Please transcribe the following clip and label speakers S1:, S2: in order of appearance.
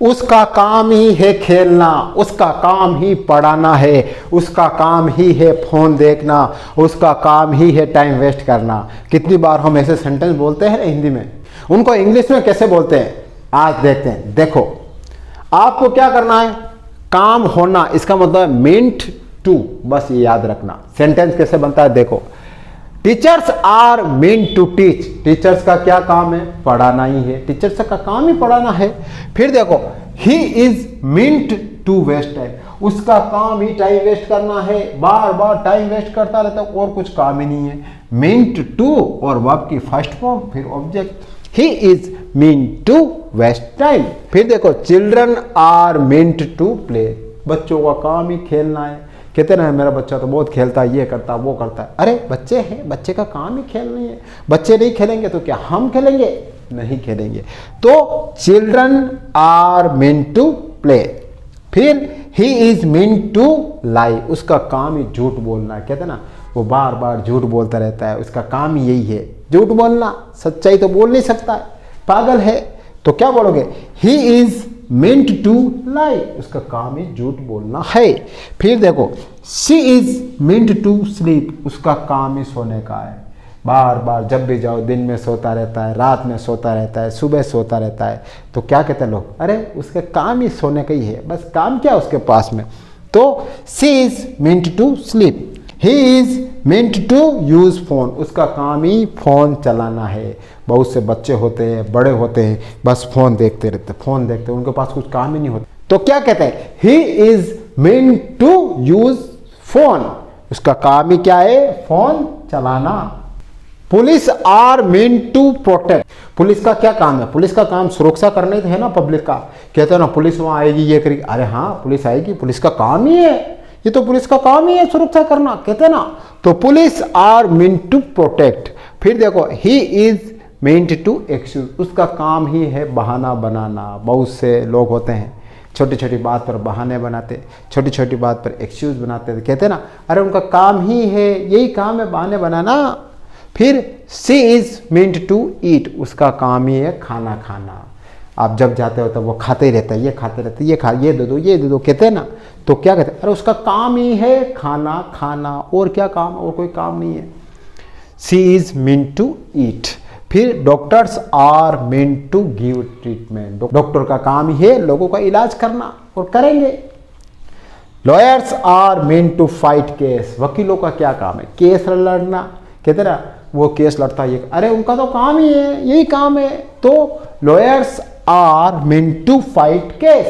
S1: उसका काम ही है खेलना, उसका काम ही पढ़ाना है, उसका काम ही है फोन देखना, उसका काम ही है टाइम वेस्ट करना। कितनी बार हम ऐसे सेंटेंस बोलते हैं हिंदी में, उनको इंग्लिश में कैसे बोलते हैं आज देखते हैं। देखो आपको क्या करना है, काम होना इसका मतलब मींट टू, बस ये याद रखना। सेंटेंस कैसे बनता है देखो, teachers are meant to teach, teachers का क्या काम है, पढ़ाना ही है, टीचर्स का काम ही पढ़ाना है। फिर देखो he is meant to waste time, उसका काम ही टाइम वेस्ट करना है, बार बार टाइम वेस्ट करता रहता है और कुछ काम ही नहीं है। मींट टू और वर्ब की फर्स्ट फॉर्म फिर object, he is meant to waste time. फिर देखो children are meant to play, बच्चों का काम ही खेलना है। कहते ना मेरा बच्चा तो बहुत खेलता है, ये करता है वो करता है। अरे बच्चे हैं, बच्चे का काम ही खेलना है। बच्चे नहीं खेलेंगे तो क्या हम खेलेंगे, नहीं खेलेंगे। तो children are meant to play. फिर he is meant to lie, उसका काम ही झूठ बोलना है। कहते ना वो बार बार झूठ बोलता रहता है, उसका काम ही यही है झूठ बोलना, सच्चाई तो बोल नहीं सकता है, पागल है। तो क्या बोलोगे, he is meant to lie, उसका काम ही झूठ बोलना है। फिर देखो she is meant to sleep, उसका काम ही सोने का है। बार बार जब भी जाओ दिन में सोता रहता है, रात में सोता रहता है, सुबह सोता रहता है। तो क्या कहते हैं लोग, अरे उसका काम ही सोने का ही है, बस काम क्या उसके पास में। तो she is meant to sleep, he is meant to use phone, उसका काम ही फोन चलाना है। बहुत से बच्चे होते हैं, बड़े होते हैं, बस फोन देखते रहते, फोन देखते, उनके पास कुछ काम ही नहीं होता। तो क्या कहते हैं, he is meant to use phone, उसका काम ही क्या है, फोन चलाना। Police are meant to protect, police का क्या काम है, पुलिस का काम सुरक्षा करना ही है ना पब्लिक का। कहते हैं ना पुलिस वहां आएगी ये करेगी, अरे हाँ पुलिस आएगी, पुलिस का काम ही है, ये तो पुलिस का काम ही है सुरक्षा करना, कहते हैं ना। तो police are meant to protect. फिर देखो he is meant to excuse, उसका काम ही है बहाना बनाना। बहुत से लोग होते हैं छोटी छोटी बात पर बहाने बनाते, छोटी छोटी बात पर एक्सक्यूज बनाते, कहते हैं ना अरे उनका काम ही है, यही काम है बहाने बनाना। फिर she is meant to eat, उसका काम ही है खाना खाना। आप जब जाते हो तो वो खाते ही रहता है, ये खाते रहते हैं, ये खा, ये दे दो, ये दे दो, कहते हैं ना। तो क्या कहते हैं, अरे उसका काम ही है खाना खाना, और क्या काम, और कोई काम नहीं है। She is meant to eat. फिर doctors are meant to give treatment, doctor का काम ही है लोगों का इलाज करना और करेंगे। Lawyers are meant to fight case, वकीलों का क्या काम है, केस लड़ना। कहते ना वो केस लड़ता है, अरे उनका तो काम ही है, यही काम है। तो lawyers are meant to fight case.